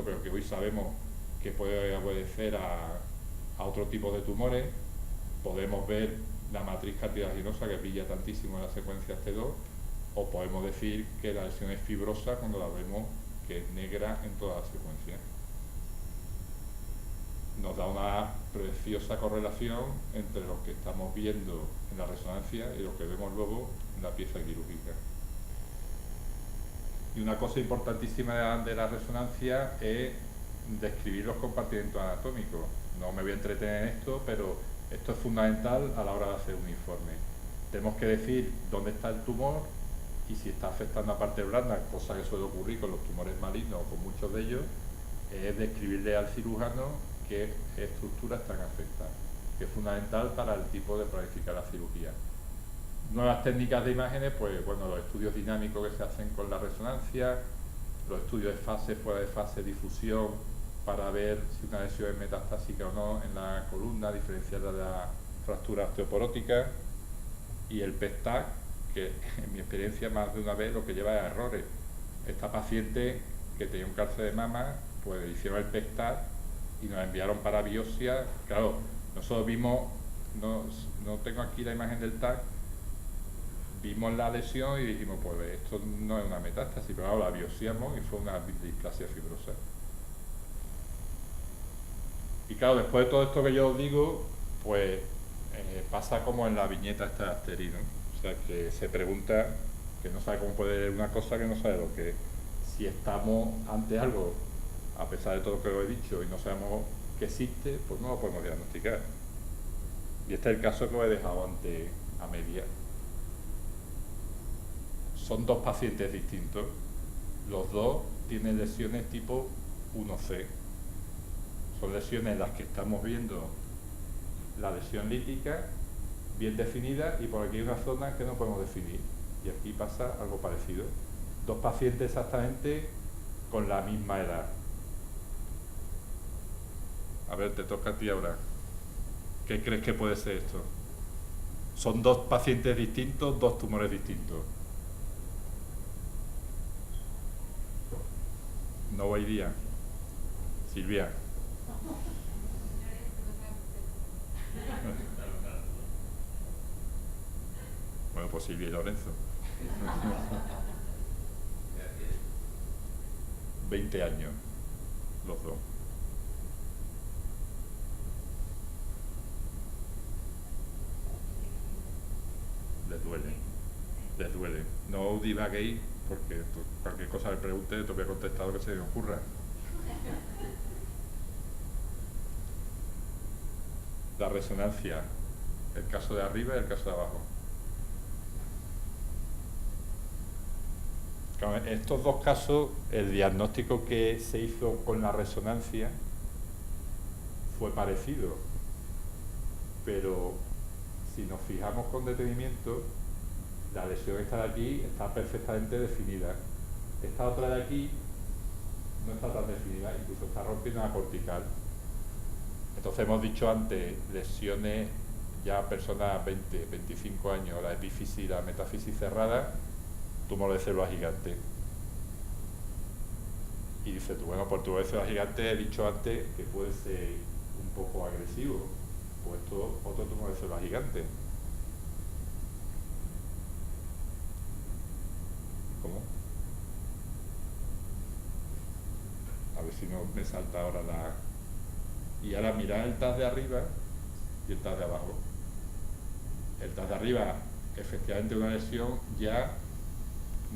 pero que hoy sabemos que puede obedecer a otro tipo de tumores. Podemos ver la matriz cartilaginosa que brilla tantísimo en la secuencia T2, o podemos decir que la lesión es fibrosa cuando la vemos que es negra en toda la secuencia. Nos da una preciosa correlación entre lo que estamos viendo en la resonancia y lo que vemos luego en la pieza quirúrgica. Y una cosa importantísima de la resonancia es describir los compartimentos anatómicos. No me voy a entretener en esto, pero esto es fundamental a la hora de hacer un informe. Tenemos que decir dónde está el tumor y si está afectando a parte blanda, cosa que suele ocurrir con los tumores malignos o con muchos de ellos, es describirle al cirujano qué estructuras están afectadas, que es fundamental para el tipo de planificar la cirugía. Nuevas técnicas de imágenes, pues bueno, los estudios dinámicos que se hacen con la resonancia, los estudios de fase, fuera de fase, difusión, para ver si una lesión es metastásica o no en la columna, diferenciarla de la fractura osteoporótica, y el PET-TAC, que en mi experiencia más de una vez lo que lleva es errores. Esta paciente que tenía un cáncer de mama, pues hicieron el PET-TAC y nos enviaron para biopsia. Claro, nosotros vimos, no tengo aquí la imagen del TAC, vimos la lesión y dijimos, pues esto no es una metástasis, pero ahora la biopsiamos y fue una displasia fibrosa. Y claro, después de todo esto que yo os digo, pues pasa como en la viñeta esta de Asterix, ¿no? O sea, que se pregunta, que no sabe cómo puede leer una cosa que no sabe lo que es. Si estamos ante algo, a pesar de todo lo que os he dicho, y no sabemos que existe, pues no lo podemos diagnosticar. Y este es el caso que os he dejado antes a media. Son dos pacientes distintos, los dos tienen lesiones tipo 1C. Son lesiones en las que estamos viendo la lesión lítica bien definida y por aquí hay una zona que no podemos definir. Y aquí pasa algo parecido. Dos pacientes exactamente con la misma edad. A ver, te toca a ti ahora. ¿Qué crees que puede ser esto? Son dos pacientes distintos, dos tumores distintos. No va día. Silvia. Bueno, pues Silvia y Lorenzo. 20 años, los dos. Les duele. No divaguéis, porque cualquier cosa que pregunte te voy a contestar lo que se me ocurra. La resonancia, el caso de arriba y el caso de abajo. En estos dos casos, el diagnóstico que se hizo con la resonancia fue parecido, pero si nos fijamos con detenimiento, la lesión esta de aquí está perfectamente definida. Esta otra de aquí no está tan definida, incluso está rompiendo una cortical. Entonces hemos dicho antes, lesiones ya personas 20, 25 años, la epífisis, la metáfisis cerrada, tumor de célula gigante. Y dices tú, bueno, por tumor de célula gigante he dicho antes que puede ser un poco agresivo, pues esto otro tumor de célula gigante. ¿Cómo? A ver si no me salta ahora la... Y ahora mirad el TAS de arriba y el TAS de abajo. El TAS de arriba, efectivamente una lesión ya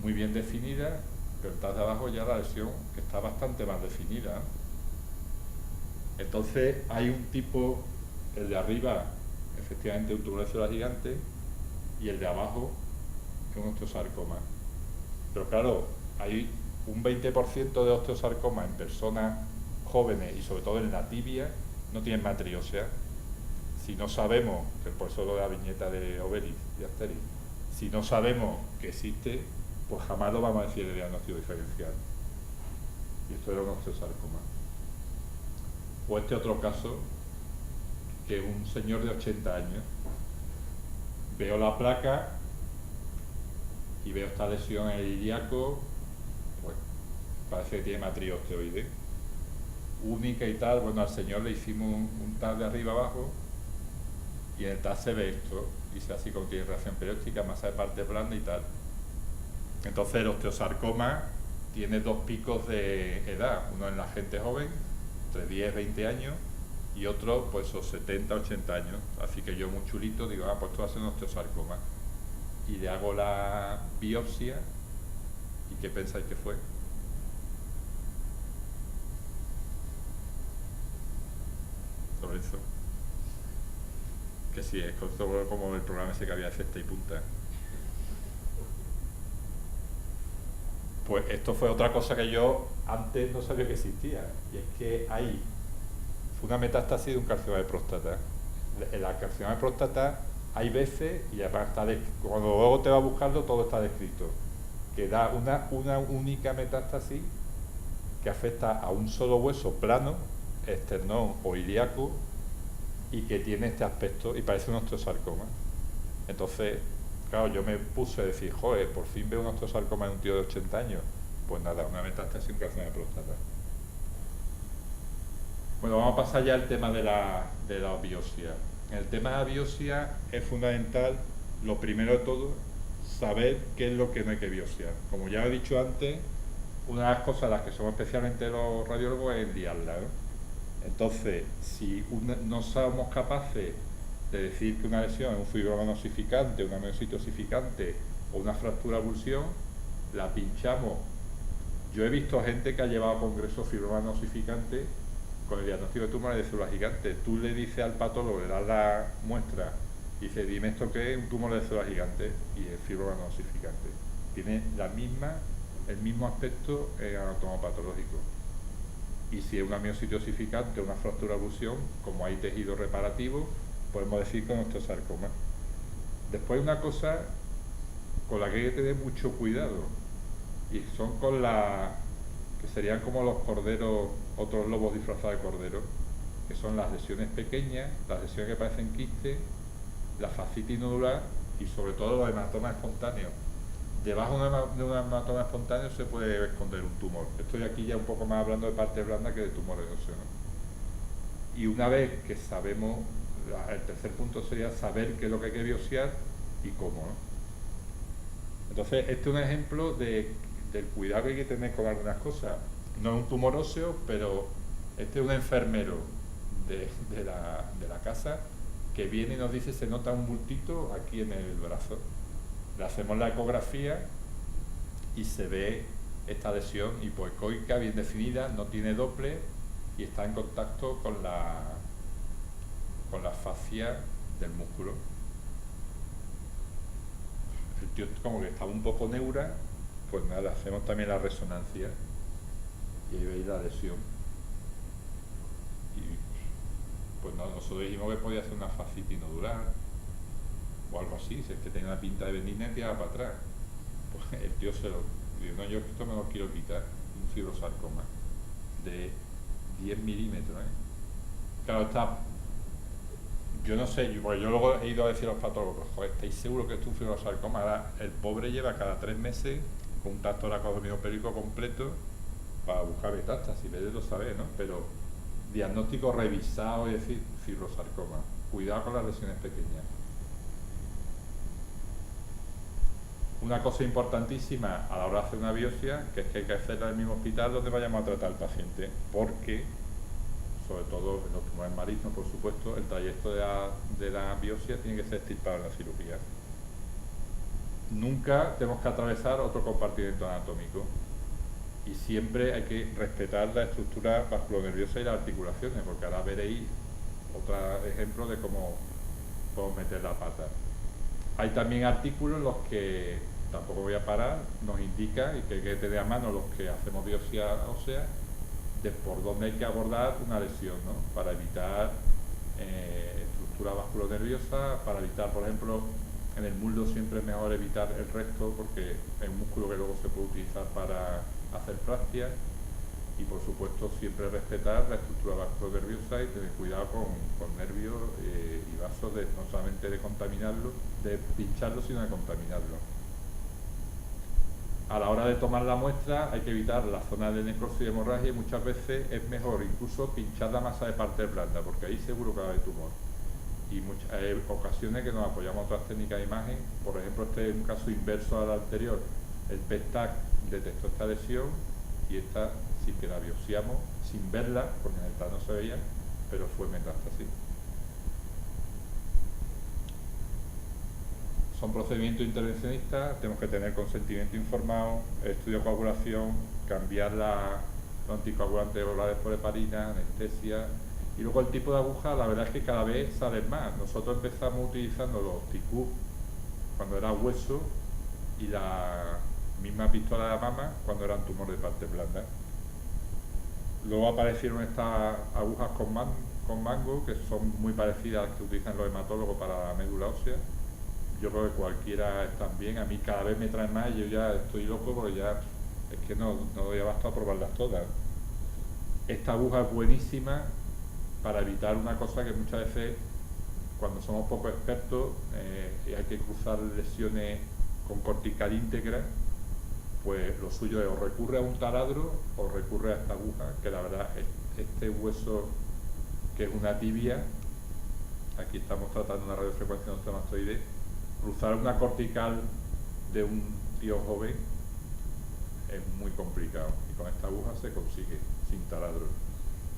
muy bien definida, pero el TAS de abajo ya la lesión está bastante más definida. Entonces hay un tipo, el de arriba, efectivamente un tumor de célula gigante, y el de abajo es un osteosarcoma. Pero claro, hay un 20% de osteosarcoma en personas jóvenes y sobre todo en la tibia no tienen matriz ósea. Si no sabemos, que por eso lo de la viñeta de Obelix y Asterix, si no sabemos que existe, pues jamás lo vamos a decir de diagnóstico diferencial. Y esto era un osteosarcoma. O este otro caso, que es un señor de 80 años. Veo la placa y veo esta lesión en el ilíaco, pues parece que tiene matriz osteoide. Única y tal, bueno, al señor le hicimos un TAS de arriba abajo y en el TAS se ve esto, dice así como tiene reacción periódica, masa de parte blanda y tal. Entonces el osteosarcoma tiene dos picos de edad, uno en la gente joven, entre 10 y 20 años, y otro pues 70, 80 años. Así que yo muy chulito digo, pues esto va a ser un osteosarcoma. Y le hago la biopsia, ¿y qué pensáis que fue? Lorenzo. Que sí, es como el programa ese que había cesta y punta. Pues esto fue otra cosa que yo antes no sabía que existía, y es que fue una metástasis de un carcinoma de próstata. En la carcinoma de próstata hay veces, y además cuando luego te vas a buscarlo todo está descrito, que da una única metástasis que afecta a un solo hueso plano, esternón o ilíaco, y que tiene este aspecto y parece un osteosarcoma. Entonces, claro, yo me puse a decir, joder, por fin veo un osteosarcoma en un tío de 80 años. Pues nada, una metástasis en carcinoma de próstata. Bueno, vamos a pasar ya al tema de la biopsia. En el tema de la biopsia es fundamental, lo primero de todo, saber qué es lo que no hay que biopsiar. Como ya he dicho antes, una de las cosas a las que somos especialmente los radiólogos es liarla, ¿no? Entonces, si no somos capaces de decir que una lesión es un fibroma osificante, una miositis osificante o una fractura avulsión, la pinchamos. Yo he visto gente que ha llevado a congreso fibroma osificante con el diagnóstico de tumores de células gigantes. Tú le dices al patólogo, le das la muestra y dices, dime esto que es un tumor de células gigantes, y es fibroma osificante. Tiene el mismo aspecto anatomopatológico. Y si es una miositis osificante o una fractura avulsión, como hay tejido reparativo, podemos decir que es un osteosarcoma. Después hay una cosa con la que hay que tener mucho cuidado, y son con que serían como los corderos, otros lobos disfrazados de cordero, que son las lesiones pequeñas, las lesiones que parecen quistes, la fascitis nodular y sobre todo los hematomas espontáneos. Debajo de un hematoma espontáneo se puede esconder un tumor. Estoy aquí ya un poco más hablando de parte blanda que de tumores óseos, ¿no? Y una vez que sabemos, el tercer punto sería saber qué es lo que hay que biopsiar y cómo, ¿no? Entonces, este es un ejemplo del cuidado que hay que tener con algunas cosas. No es un tumor óseo, pero este es un enfermero de la casa que viene y nos dice, se nota un bultito aquí en el brazo. Le hacemos la ecografía y se ve esta lesión hipoecoica bien definida, no tiene Doppler y está en contacto con la fascia del músculo. El tío como que estaba un poco neura, pues nada, hacemos también la resonancia y ahí veis la lesión. Y pues nada, nosotros dijimos que podía ser una fascitis nodular o algo así, si es que tenía una pinta de benigna y tiraba para atrás. Pues el tío se lo dijo, no, yo esto me lo quiero quitar, un fibrosarcoma de 10 milímetros, ¿eh? Claro, yo no sé, porque yo luego he ido a decir a los patólogos, joder, ¿estáis seguros que esto es un fibrosarcoma? Ahora, el pobre lleva cada 3 meses con un tacto lacodomidopérico completo para buscar metástasis, veis lo sabéis, ¿no? Pero diagnóstico revisado y decir fibrosarcoma. Cuidado con las lesiones pequeñas. Una cosa importantísima a la hora de hacer una biopsia, que es que hay que hacerla en el mismo hospital donde vayamos a tratar al paciente, porque, sobre todo en los tumores malignos, por supuesto, el trayecto de la biopsia tiene que ser extirpado en la cirugía. Nunca tenemos que atravesar otro compartimento anatómico y siempre hay que respetar la estructura vasculonerviosa y las articulaciones, porque ahora veréis otro ejemplo de cómo podemos meter la pata. Hay también artículos en los que, tampoco voy a parar, nos indica y que hay que tener a mano los que hacemos biopsia ósea de por dónde hay que abordar una lesión, ¿no? Para evitar estructura vasculonerviosa, para evitar, por ejemplo, en el muslo siempre es mejor evitar el recto porque es un músculo que luego se puede utilizar para hacer fascias, y por supuesto siempre respetar la estructura vasculonerviosa y tener cuidado con nervios y vasos, no solamente de contaminarlo, de pincharlo, sino de contaminarlo. A la hora de tomar la muestra hay que evitar la zona de necrosis y hemorragia, y muchas veces es mejor incluso pinchar la masa de parte blanda, porque ahí seguro que va a haber tumor. Y hay ocasiones que nos apoyamos a otras técnicas de imagen, por ejemplo este es un caso inverso al anterior, el PET-TAC detectó esta lesión y esta sí que la biopsiamos sin verla, porque en el plano no se veía, pero fue metástasis. Son procedimientos intervencionistas, tenemos que tener consentimiento informado, estudio de coagulación, cambiar los anticoagulantes orales por heparina, anestesia, y luego el tipo de aguja, la verdad es que cada vez salen más. Nosotros empezamos utilizando los TICU cuando era hueso y la misma pistola de la mama cuando eran tumores de parte blanda. Luego aparecieron estas agujas con mango, que son muy parecidas a las que utilizan los hematólogos para la médula ósea. Yo creo que cualquiera están bien, a mí cada vez me traen más y yo ya estoy loco porque ya es que no doy abasto a probarlas todas. Esta aguja es buenísima para evitar una cosa que muchas veces, cuando somos poco expertos y hay que cruzar lesiones con cortical íntegra, pues lo suyo es o recurre a un taladro o recurre a esta aguja, que la verdad este hueso, que es una tibia, aquí estamos tratando una radiofrecuencia de un mastoide, cruzar una cortical de un tío joven es muy complicado, y con esta aguja se consigue sin taladro.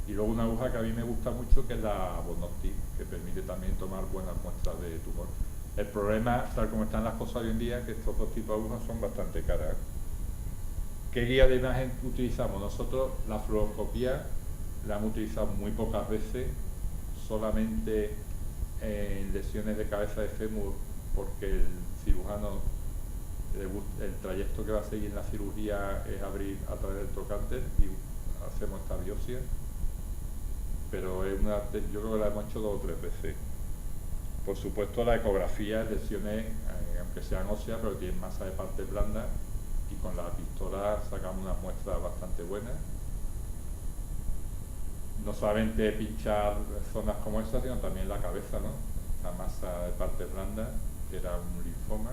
Y luego una aguja que a mí me gusta mucho, que es la Bonopti, que permite también tomar buenas muestras de tumor. El problema, tal como están las cosas hoy en día, es que estos dos tipos de agujas son bastante caras. ¿Qué guía de imagen utilizamos? Nosotros la fluoroscopía la hemos utilizado muy pocas veces, solamente en lesiones de cabeza de fémur, porque el cirujano, el trayecto que va a seguir en la cirugía es abrir a través del trocánter y hacemos esta biopsia, pero es yo creo que la hemos hecho 2 o 3 veces. Por supuesto, la ecografía, lesiones, aunque sean óseas, pero tienen masa de parte blanda, y con la pistola sacamos unas muestras bastante buenas. No solamente pinchar zonas como esta, sino también la cabeza, ¿no? La masa de parte blanda, que era un linfoma.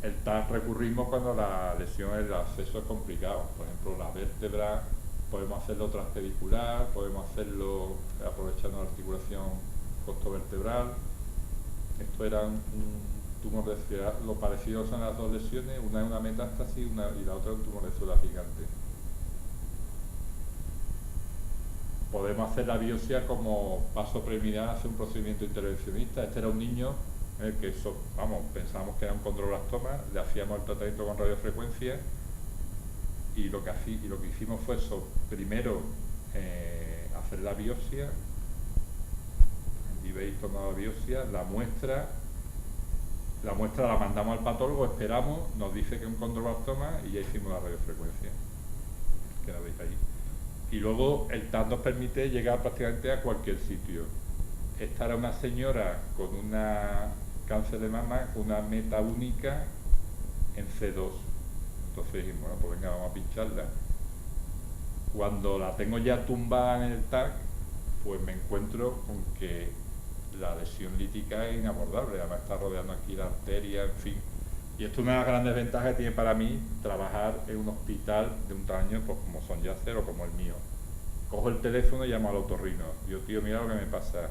El TAC recurrimos cuando la lesión, el acceso es complicado. Por ejemplo, la vértebra, podemos hacerlo transpedicular, podemos hacerlo aprovechando la articulación costovertebral. Esto era un tumor de cera. Lo parecido son las 2 lesiones, una es una metástasis y la otra un tumor de célula gigante. Podemos hacer la biopsia como paso preliminar hacia un procedimiento intervencionista. Este era un niño que pensábamos que era un condroblastoma, le hacíamos el tratamiento con radiofrecuencia, y lo que hicimos fue eso: primero hacer la biopsia, y veis tomado la biopsia, la muestra la mandamos al patólogo, esperamos, nos dice que es un condroblastoma y ya hicimos la radiofrecuencia, que la veis ahí. Y luego el TAC nos permite llegar prácticamente a cualquier sitio. Esta era una señora con una cáncer de mama, con una meta única en C2. Entonces dijimos, bueno, pues venga, vamos a pincharla. Cuando la tengo ya tumbada en el TAC, pues me encuentro con que la lesión lítica es inabordable, además está rodeando aquí la arteria, en fin. Y esto es una de las grandes ventajas que tiene para mí trabajar en un hospital de un tamaño pues, como Son Yasser o como el mío. Cojo el teléfono y llamo al otorrino. Digo, tío, mira lo que me pasa,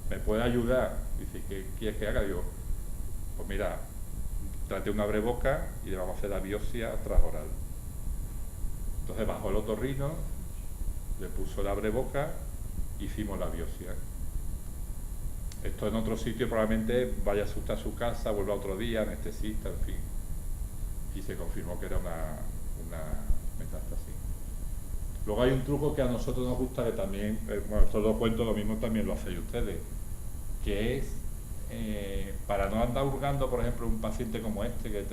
¿me puede ayudar? Dice, ¿qué quieres que haga? Digo, pues mira, trate un abreboca y le vamos a hacer la biopsia transoral. Entonces bajó el otorrino, le puso el abreboca, hicimos la biopsia. Esto en otro sitio probablemente vaya a asustar a su casa, vuelva otro día, anestesista, en fin. Y se confirmó que era una metástasis. Luego hay un truco que a nosotros nos gusta, que también, bueno, esto lo cuento, lo mismo también lo hacéis ustedes, que es para no andar hurgando, por ejemplo, un paciente como este, que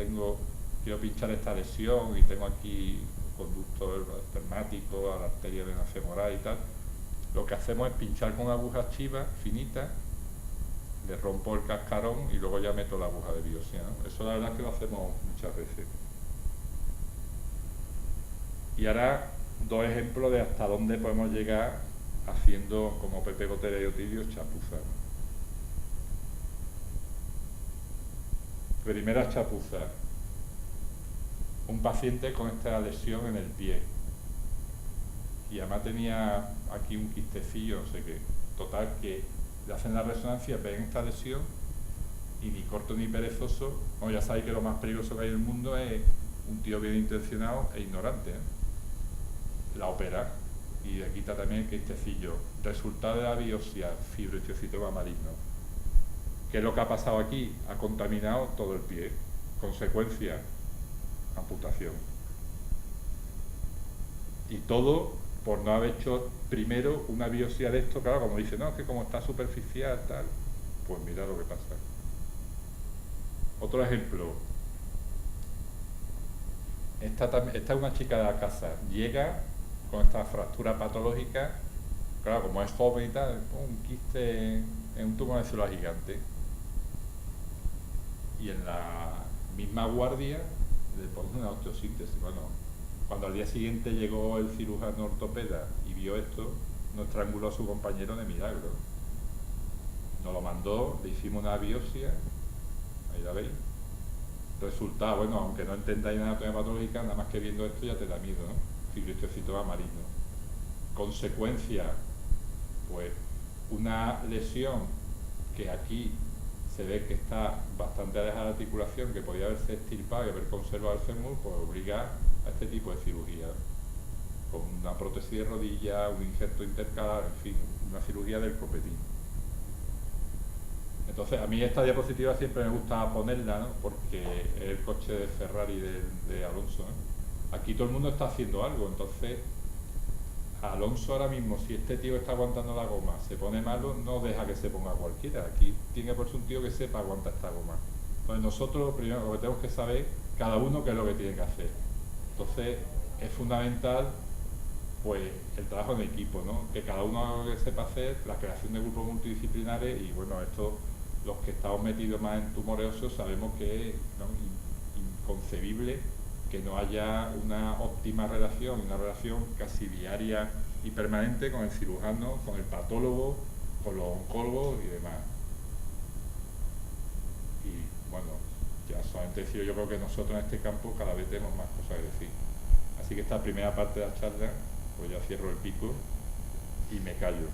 quiero pinchar esta lesión y tengo aquí un conducto espermático a la arteria vena femoral y tal. Lo que hacemos es pinchar con agujas chivas finitas, le rompo el cascarón y luego ya meto la aguja de biopsia, ¿no? Eso la verdad es que lo hacemos muchas veces. Y ahora 2 ejemplos de hasta dónde podemos llegar haciendo, como Pepe Gotera y Otidio, chapuza. Primera chapuza. Un paciente con esta lesión en el pie. Y además tenía aquí un quistecillo, no sé qué. Total, que le hacen la resonancia, ven esta lesión y ni corto ni perezoso. Bueno, ya sabéis que lo más peligroso que hay en el mundo es un tío bien intencionado e ignorante, ¿eh? La opera y le quita también el quistecillo. Resultado de la biopsia, fibrohistiocytoma maligno. ¿Qué es lo que ha pasado aquí? Ha contaminado todo el pie. Consecuencia, amputación. Y todo por no haber hecho primero una biopsia de esto. Claro, como dice, no, es que como está superficial, tal, pues mira lo que pasa. Otro ejemplo. Esta es una chica de la casa, llega con esta fractura patológica, claro, como es joven y tal, un quiste en un tumor de célula gigante. Y en la misma guardia le ponen una osteosíntesis. Bueno, Cuando al día siguiente llegó el cirujano ortopeda y vio esto, no estranguló a su compañero de milagro. Nos lo mandó, le hicimos una biopsia, ahí la veis. Resultado, bueno, aunque no entendáis nada de anatomía patológica, nada más que viendo esto ya te da miedo, ¿no? Fibrostecito marino. Consecuencia, pues una lesión que aquí se ve que está bastante alejada de la articulación, que podía haberse extirpado y haber conservado el fémur, pues obliga a este tipo de cirugía, con una prótesis de rodilla, un injerto intercalar, en fin, una cirugía del copetín. Entonces, a mí esta diapositiva siempre me gusta ponerla, ¿no? Porque es el coche de Ferrari de Alonso, ¿no? Aquí todo el mundo está haciendo algo, entonces Alonso ahora mismo, si este tío está aguantando la goma, se pone malo, no deja que se ponga cualquiera. Aquí tiene que ponerse un tío que sepa aguantar esta goma. Entonces nosotros primero lo que tenemos que saber, cada uno qué es lo que tiene que hacer. Entonces es fundamental pues el trabajo en equipo, ¿no? Que cada uno haga lo que sepa hacer, la creación de grupos multidisciplinares y bueno, esto los que estamos metidos más en tumores óseos sabemos que es, ¿no?, inconcebible que no haya una óptima relación, una relación casi diaria y permanente con el cirujano, con el patólogo, con los oncólogos y demás. Y bueno, ya solamente decir, yo creo que nosotros en este campo cada vez tenemos más cosas que decir. Así que esta primera parte de la charla, pues ya cierro el pico y me callo.